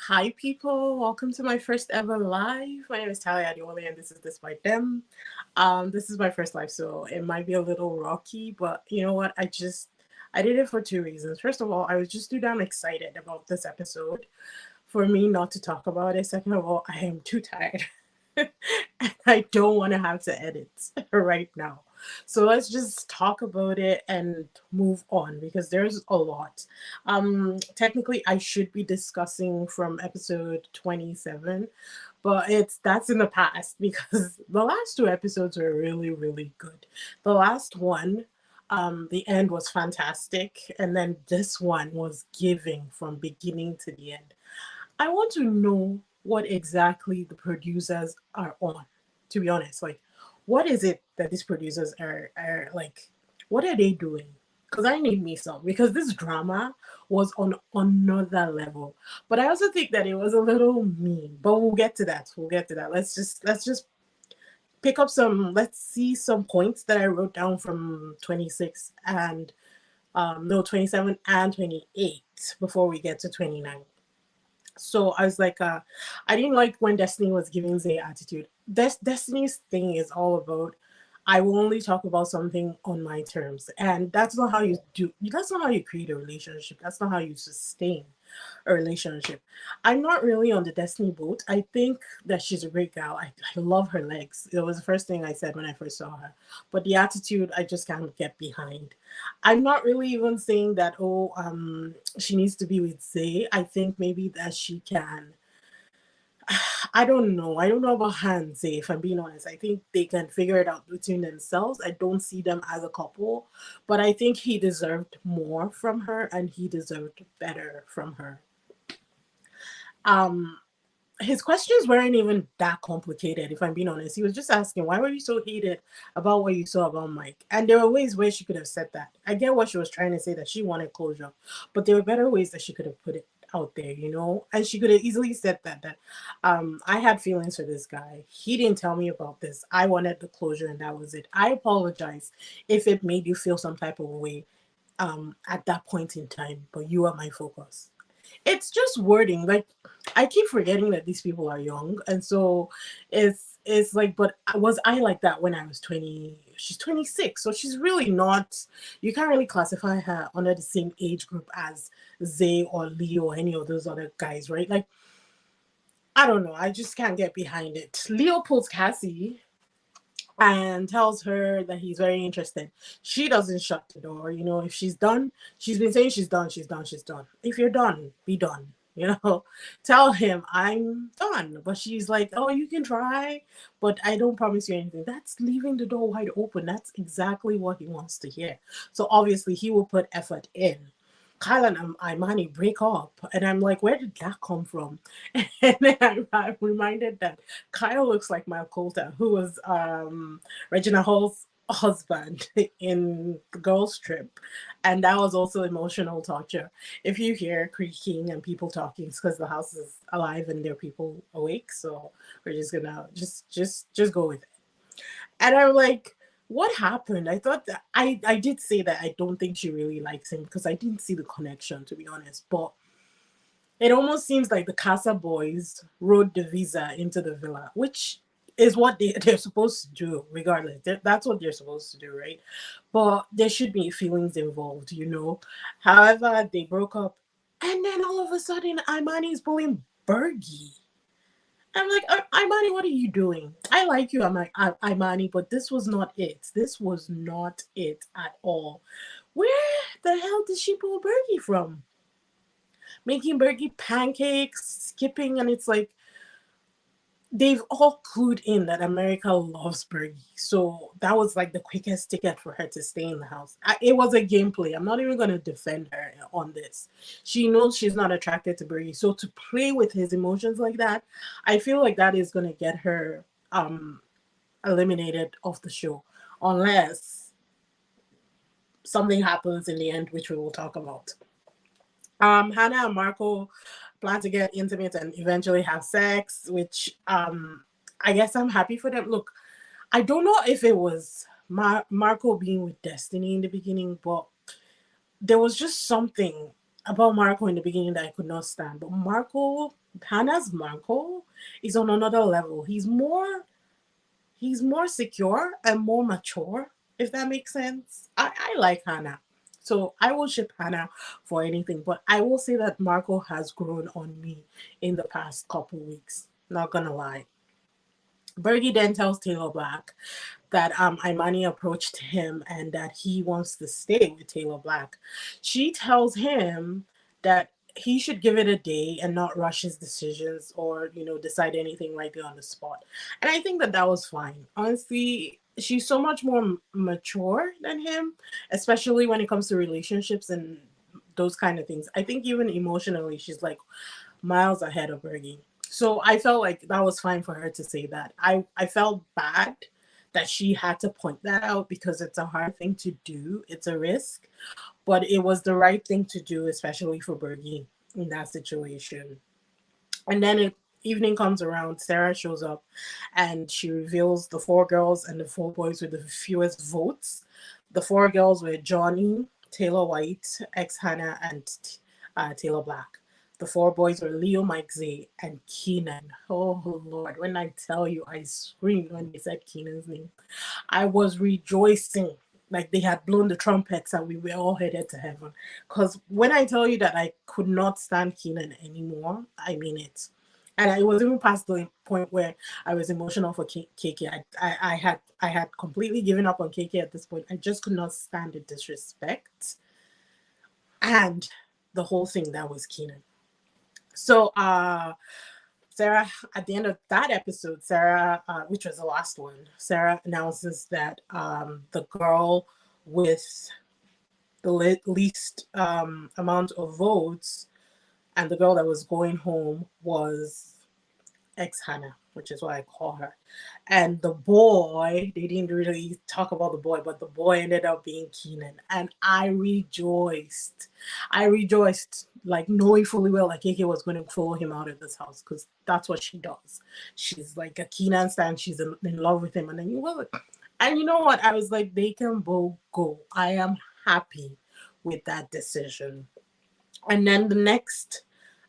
Hi, people. Welcome to my first ever live. My name is Talia Adiwale, and this is DISBYDEM. This is my first live, so it might be a little rocky, but you know what? I did it for two reasons. First of all, I was just too damn excited about this episode for me not to talk about it. Second of all, I am too tired. And I don't want to have to edit right now. So let's just talk about it and move on because there's a lot. Technically I should be discussing from episode 27, but that's in the past because the last two episodes were really, really good. The last one, the end was fantastic, and then this one was giving from beginning to the end. I want to know what exactly the producers are on, to be honest. Like, what is it that these producers are like? What are they doing? Because I need me some. Because this drama was on another level. But I also think that it was a little mean. But we'll get to that. We'll get to that. Let's just pick up some. Let's see some points that I wrote down from 26 and no 27 and 28 before we get to 29. So I was like, I didn't like when Destiny was giving Zay attitude. Destiny's thing is all about, I will only talk about something on my terms, and that's not how you do. That's not how you create a relationship. That's not how you sustain a relationship. I'm not really on the Destiny boat. I think that she's a great gal. I love her legs. It was the first thing I said when I first saw her. But the attitude, I just can't get behind. I'm not really even saying that, she needs to be with Zay. I think maybe that she can. I don't know. I don't know about her and Zay, if I'm being honest. I think they can figure it out between themselves. I don't see them as a couple, but I think he deserved more from her and he deserved better from her. Um, his questions weren't even that complicated, if I'm being honest. He was just asking, why were you so heated about what you saw about Mike? And there were ways where she could have said that. I get what she was trying to say, that she wanted closure, but there were better ways that she could have put it out there, you know? And she could have easily said that I had feelings for this guy. He didn't tell me about this. I wanted the closure and that was it. I apologize if it made you feel some type of way at that point in time, but you are my focus. It's just wording. Like, I keep forgetting that these people are young, and so it's like, but was I like that when I was 20? She's 26, so she's really not. You can't really classify her under the same age group as Zay or Leo or any of those other guys, right? Like, I don't know. I just can't get behind it. Leo pulls Cassie and tells her that he's very interested. She doesn't shut the door. You know, if she's done, she's been saying she's done, she's done, she's done. If you're done, be done. You know, tell him I'm done. But she's like, oh, you can try, but I don't promise you anything. That's leaving the door wide open. That's exactly what he wants to hear. So obviously, he will put effort in. Kyle and Imani break up, and I'm like, where did that come from? And then I'm reminded that Kyle looks like Mike Coulter, who was Regina Hall's husband in the girls' trip, and that was also emotional torture. If you hear creaking and people talking, it's because the house is alive and there are people awake. So we're just gonna just go with it. And I'm like, what happened? I thought that I did say that I don't think she really likes him because I didn't see the connection, to be honest. But it almost seems like the Casa boys rode the visa into the villa, which is what they're supposed to do, regardless. That's what they're supposed to do, right? But there should be feelings involved, you know? However, they broke up. And then all of a sudden, Imani's pulling Bergie. I'm like, Imani, what are you doing? I like you, Imani, but this was not it. This was not it at all. Where the hell did she pull Bergie from? Making Bergie pancakes, skipping, and it's like they've all clued in that America loves Bergie. So that was like the quickest ticket for her to stay in the house. It was a gameplay. I'm not even going to defend her on this. She knows she's not attracted to Bergie. So to play with his emotions like that, I feel like that is going to get her eliminated off the show. Unless something happens in the end, which we will talk about. Hannah and Marco plan to get intimate and eventually have sex, which I guess I'm happy for them. Look, I don't know if it was Marco being with Destiny in the beginning, but there was just something about Marco in the beginning that I could not stand. But Marco Hannah's Marco is on another level. He's more secure and more mature, if that makes sense. I like Hannah. So I will ship Hannah for anything. But I will say that Marco has grown on me in the past couple weeks. Not gonna lie. Bergie then tells Taylor Black that Imani approached him and that he wants to stay with Taylor Black. She tells him that he should give it a day and not rush his decisions or decide anything right there on the spot. And I think that that was fine. Honestly, she's so much more mature than him, especially when it comes to relationships and those kind of things. I think even emotionally, she's like miles ahead of Bergie. So I felt like that was fine for her to say that. I felt bad that she had to point that out because it's a hard thing to do. It's a risk, but it was the right thing to do, especially for Bergie in that situation. And then evening comes around, Sarah shows up and she reveals the four girls and the four boys with the fewest votes. The four girls were Johnnie, Taylor White, ex Hannah, and Taylor Black. The four boys were Leo, Mike, Zay, and Keenan. Oh Lord, when I tell you, I screamed when they said Keenan's name. I was rejoicing like they had blown the trumpets and we were all headed to heaven. Because when I tell you that I could not stand Keenan anymore, I mean it. And I was even past the point where I was emotional for KK. I had completely given up on KK at this point. I just could not stand the disrespect and the whole thing that was Keenan. So Sarah, at the end of that episode, Sarah, which was the last one, Sarah announces that the girl with the least amount of votes and the girl that was going home was ex Hannah, which is what I call her. And the boy, they didn't really talk about the boy, but the boy ended up being Keenan. And I rejoiced. I rejoiced, like knowing fully well like KK was going to follow him out of this house because that's what she does. She's like a Keenan stan. She's in love with him. And then and you know what? I was like, they can both go. I am happy with that decision. And then the next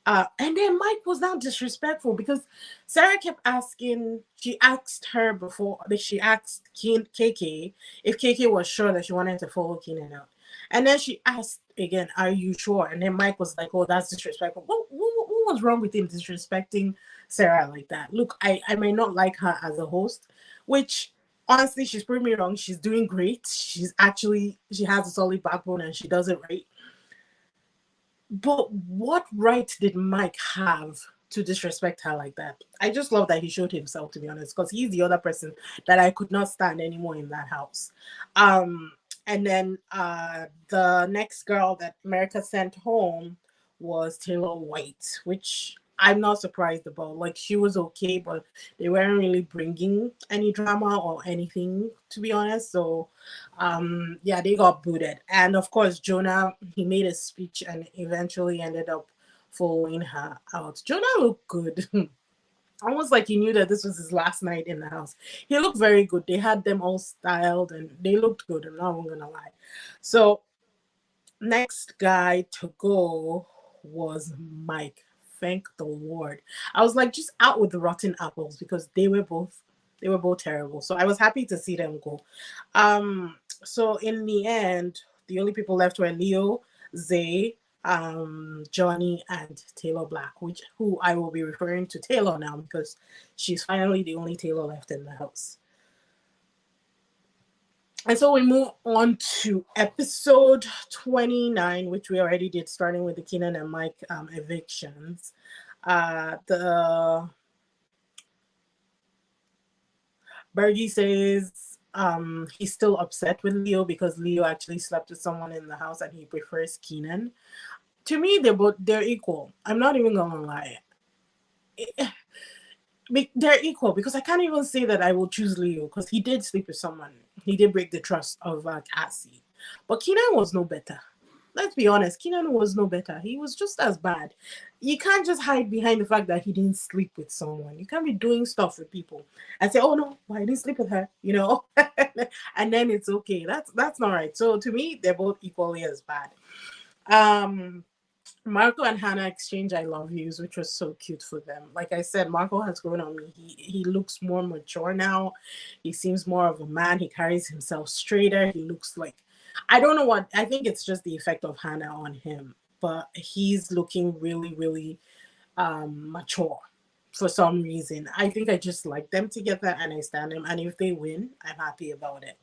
and then Mike was now disrespectful because Sarah kept asking, she asked her before, that she asked KK if KK was sure that she wanted to follow Keenan out. And then she asked again, are you sure? And then Mike was like, oh, that's disrespectful. What was wrong with him disrespecting Sarah like that? Look, I might not like her as a host, which honestly, she's proved me wrong. She's doing great. She has a solid backbone and she does it right. But what right did Mike have to disrespect her like that? I just love that he showed himself, to be honest, because he's the other person that I could not stand anymore in that house. And then the next girl that America sent home was Taylor White, which I'm not surprised about. Like, she was okay, but they weren't really bringing any drama or anything, to be honest. So yeah, they got booted. And of course, Jonah, he made a speech and eventually ended up following her out. Jonah looked good. Almost like he knew that this was his last night in the house. He looked very good. They had them all styled and they looked good. I'm not even gonna lie. So next guy to go was Mike. Thank the Lord. I was like, just out with the rotten apples because they were both terrible. So I was happy to see them go. So in the end, the only people left were Leo, Zay, Johnnie, and Taylor Black, who I will be referring to Taylor now because she's finally the only Taylor left in the house. And so we move on to episode 29, which we already did, starting with the Keenan and Mike evictions. The Bergie says he's still upset with Leo because Leo actually slept with someone in the house and he prefers Keenan. To me, they're equal. I'm not even gonna lie. They're equal because I can't even say that I will choose Leo because he did sleep with someone. He did break the trust of Cassie. But Keenan was no better. Let's be honest, Keenan was no better. He was just as bad. You can't just hide behind the fact that he didn't sleep with someone. You can't be doing stuff with people and say, oh no, well, I didn't sleep with her, and then it's okay. That's not right. So to me, they're both equally as bad. Marco and Hannah exchange I love yous, which was so cute for them. Like I said, Marco has grown on me. He looks more mature now. He seems more of a man. He carries himself straighter. He looks like, I don't know what, I think it's just the effect of Hannah on him. But he's looking really, really mature for some reason. I think I just like them together and I stand them. And if they win, I'm happy about it.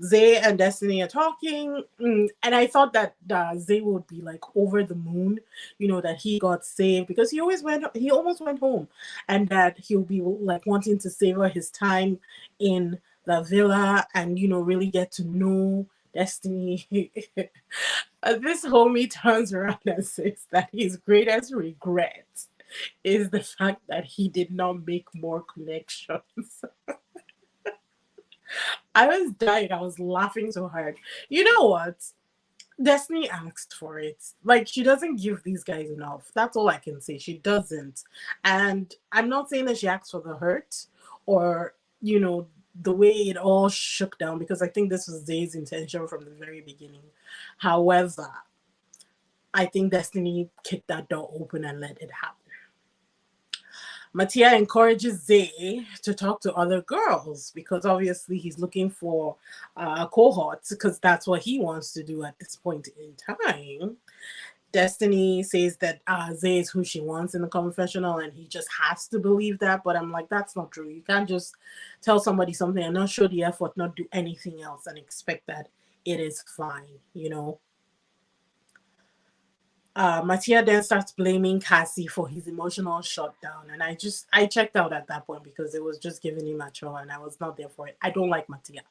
Zay and Destiny are talking, and I thought that Zay would be like over the moon, that he got saved because he almost went home, and that he'll be like wanting to savor his time in the villa and really get to know Destiny. This homie turns around and says that his greatest regret is the fact that he did not make more connections. I was dying. I was laughing so hard. You know what? Destiny asked for it. Like, she doesn't give these guys enough. That's all I can say. She doesn't. And I'm not saying that she asked for the hurt or, the way it all shook down, because I think this was Zay's intention from the very beginning. However, I think Destiny kicked that door open and let it happen. Matia encourages Zay to talk to other girls because obviously he's looking for a cohort because that's what he wants to do at this point in time. Destiny says that Zay is who she wants in the confessional and he just has to believe that. But I'm like, that's not true. You can't just tell somebody something and not show the effort, not do anything else and expect that it is fine. Matia then starts blaming Kassy for his emotional shutdown. And I checked out at that point because it was just giving him a chore and I was not there for it. I don't like Matia.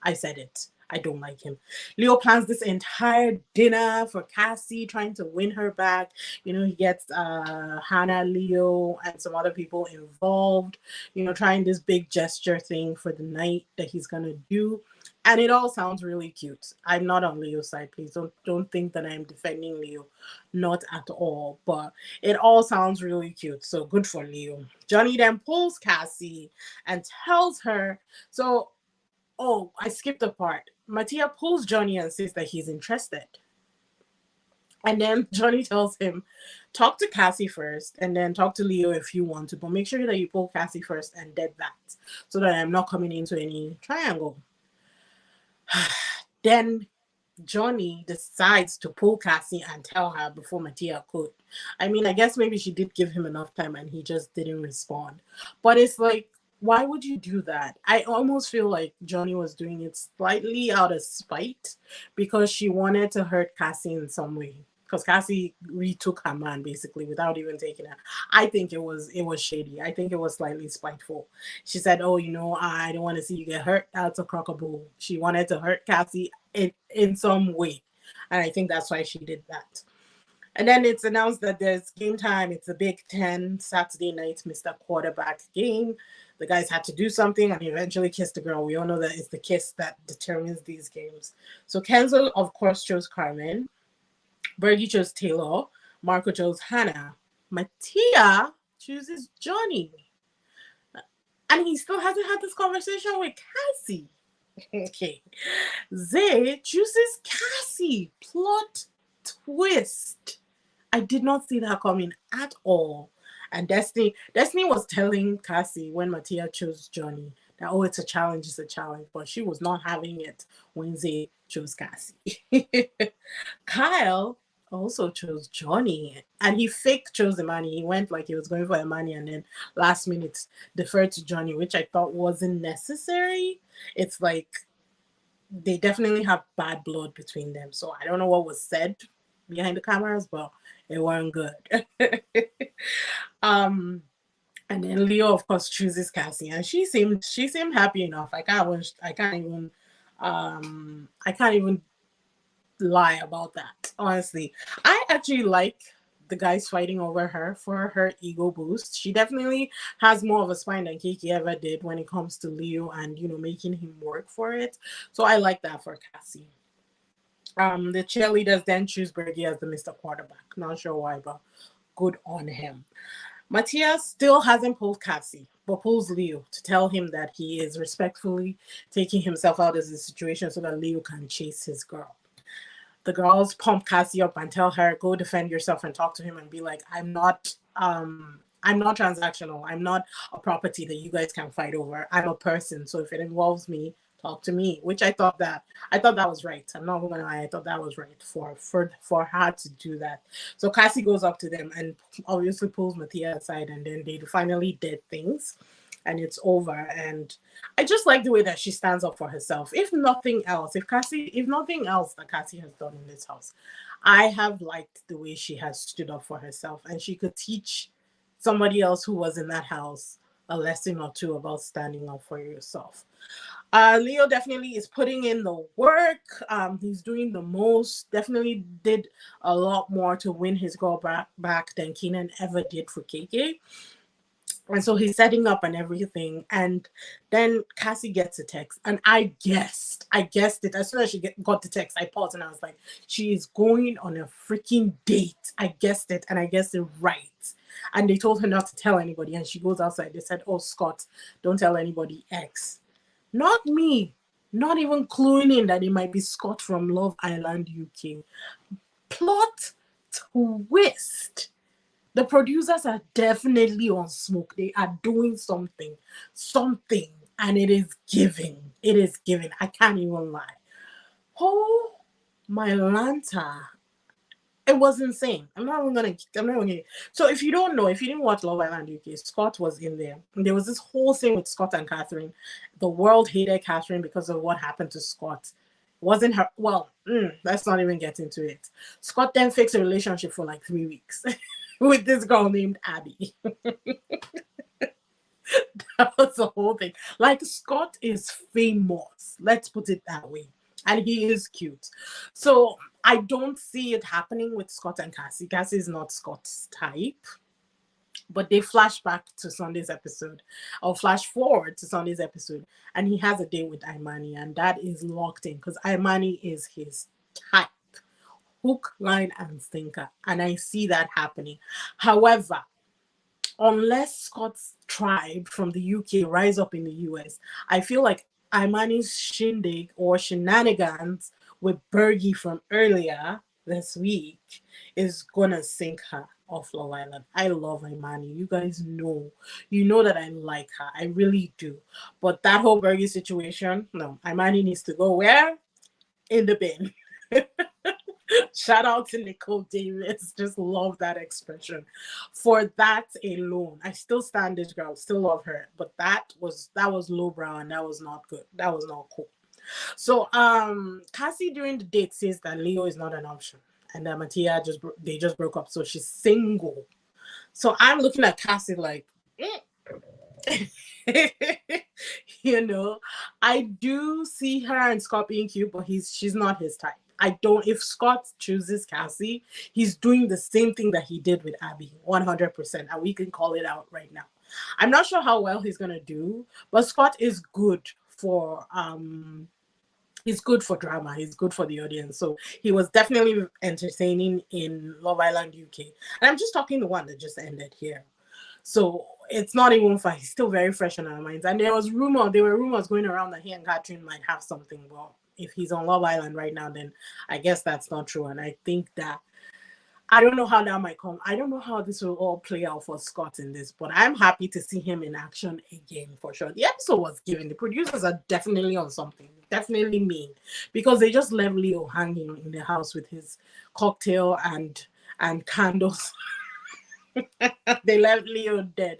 I said it. I don't like him. Leo plans this entire dinner for Kassy, trying to win her back. He gets Hannah, Leo, and some other people involved, trying this big gesture thing for the night that he's going to do. And it all sounds really cute. I'm not on Leo's side, please. Don't think that I'm defending Leo. Not at all. But it all sounds really cute. So good for Leo. Johnnie then pulls Kassy and tells her, I skipped a part. Matia pulls Johnnie and says that he's interested. And then Johnnie tells him, talk to Kassy first and then talk to Leo if you want to. But make sure that you pull Kassy first and dead that so that I'm not coming into any triangle. Then Johnnie decides to pull Kassy and tell her before Matia could. I mean, I guess maybe she did give him enough time and he just didn't respond. But it's like, why would you do that? I almost feel like Johnnie was doing it slightly out of spite because she wanted to hurt Kassy in some way. Because Kassy retook her man basically without even taking her. I think it was shady. I think it was slightly spiteful. She said, "Oh, I don't want to see you get hurt. That's a crockable." She wanted to hurt Kassy in some way, and I think that's why she did that. And then it's announced that there's game time. It's a Big Ten Saturday night Mr. Quarterback game. The guys had to do something and eventually kissed the girl. We all know that it's the kiss that determines these games. So Kenzo, of course, chose Carmen. Bergie chose Taylor. Marco chose Hannah. Matia chooses Johnnie. And he still hasn't had this conversation with Kassy. Okay. Zay chooses Kassy. Plot twist. I did not see that coming at all. And Destiny was telling Kassy when Matia chose Johnnie that, it's a challenge, but she was not having it when Zay chose Kassy. Kyle also chose Johnnie, and he fake chose Imani. He went like he was going for Imani and then last minute deferred to Johnnie, which I thought wasn't necessary. It's like they definitely have bad blood between them. So I don't know what was said behind the cameras, but it weren't good. And then Leo, of course, chooses Kassy, and she seemed happy enough. I can't even lie about that. Honestly, I actually like the guys fighting over her for her ego boost. She definitely has more of a spine than Kiki ever did when it comes to Leo and making him work for it. So I like that for Kassy. The cheerleaders then choose Bergie as the Mr. Quarterback. Not sure why, but good on him. Matia still hasn't pulled Kassy, but pulls Leo to tell him that he is respectfully taking himself out of the situation so that Leo can chase his girl. the girls pump Kassy up and tell her, go defend yourself and talk to him and be like, I'm not transactional. I'm not a property that you guys can fight over. I'm a person. So if it involves me, talk to me. Which I thought that was right. I'm not gonna lie, I thought that was right for her to do that. So Kassy goes up to them and obviously pulls Matia aside, and then they finally did things and it's over. And I just like the way that she stands up for herself. If nothing else, if nothing else that Kassy has done in this house, I have liked the way she has stood up for herself, and she could teach somebody else who was in that house a lesson or two about standing up for yourself. Leo definitely is putting in the work. He's doing the most. Definitely did a lot more to win his girl back than Keenan ever did for KK. And so he's setting up and everything. And then Kassy gets a text. And I guessed it. As soon as she got the text, I paused and I was like, she is going on a freaking date. I guessed it, and I guessed it right. And they told her not to tell anybody. And she goes outside. They said, oh, Scott, don't tell anybody X. Not me. Not even cluing in that it might be Scott from Love Island UK. Plot twist. The producers are definitely on smoke. They are doing something, and it is giving. It is giving. I can't even lie. Oh, my Lanta. It was insane. I'm not even gonna. So if you don't know, if you didn't watch Love Island UK, Scott was in there. And there was this whole thing with Scott and Catherine. The world hated Catherine because of what happened to Scott. Wasn't her. Well, let's not even get into it. Scott then fixed a relationship for like 3 weeks with this girl named Abby. That was the whole thing. Like, Scott is famous. Let's put it that way. And he is cute. So I don't see it happening with Scott and Kassy. Kassy is not Scott's type. But they flash back to Sunday's episode, or flash forward to Sunday's episode, and he has a date with Imani, and that is locked in because Imani is his type. Hook, line, and sinker. And I see that happening. However, unless Scott's tribe from the UK rise up in the US, I feel like Imani's shindig or shenanigans with Bergie from earlier this week is gonna sink her off Love Island. I love Imani. You guys know. You know that I like her. I really do. But that whole Bergie situation, no. Imani needs to go where? In the bin. Shout out to Nicole Davis. Just love that expression. For that alone, I still stand this girl, still love her. But that was lowbrow, and that was not good. That was not cool. So Kassy during the date says that Leo is not an option, and that Matia they just broke up, so she's single. So I'm looking at Kassy like, you know, I do see her and Scott being cute, but she's not his type. If Scott chooses Kassy, he's doing the same thing that he did with Abby, 100%, and we can call it out right now. I'm not sure how well he's gonna do, but Scott is good for he's good for drama. He's good for the audience. So he was definitely entertaining in Love Island UK. And I'm just talking the one that just ended here. So it's not even fun. He's still very fresh on our minds. And there were rumors going around that he and Catherine might have something. Well, if he's on Love Island right now, then I guess that's not true. And I think that I don't know how that might come. I don't know how this will all play out for Scott in this, but I'm happy to see him in action again for sure. The episode was given. The producers are definitely on something. Definitely mean, because they just left Leo hanging in the house with his cocktail and candles. They left Leo dead.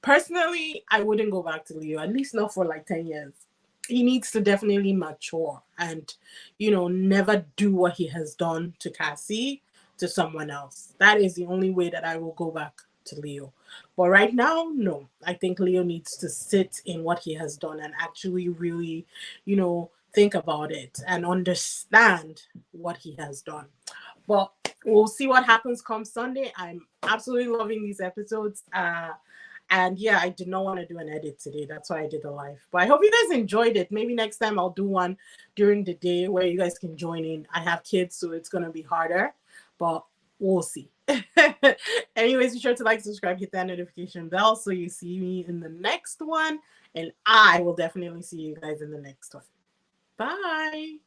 Personally, I wouldn't go back to Leo, at least not for like 10 years. He needs to definitely mature and, never do what he has done to Kassy to someone else. That is the only way that I will go back to Leo. But right now, no. I think Leo needs to sit in what he has done and actually really, think about it and understand what he has done. But we'll see what happens come Sunday. I'm absolutely loving these episodes. And yeah, I did not want to do an edit today. That's why I did a live. But I hope you guys enjoyed it. Maybe next time I'll do one during the day where you guys can join in. I have kids, so it's going to be harder. But we'll see. Anyways, be sure to like, subscribe, hit that notification bell so you see me in the next one. And I will definitely see you guys in the next one. Bye.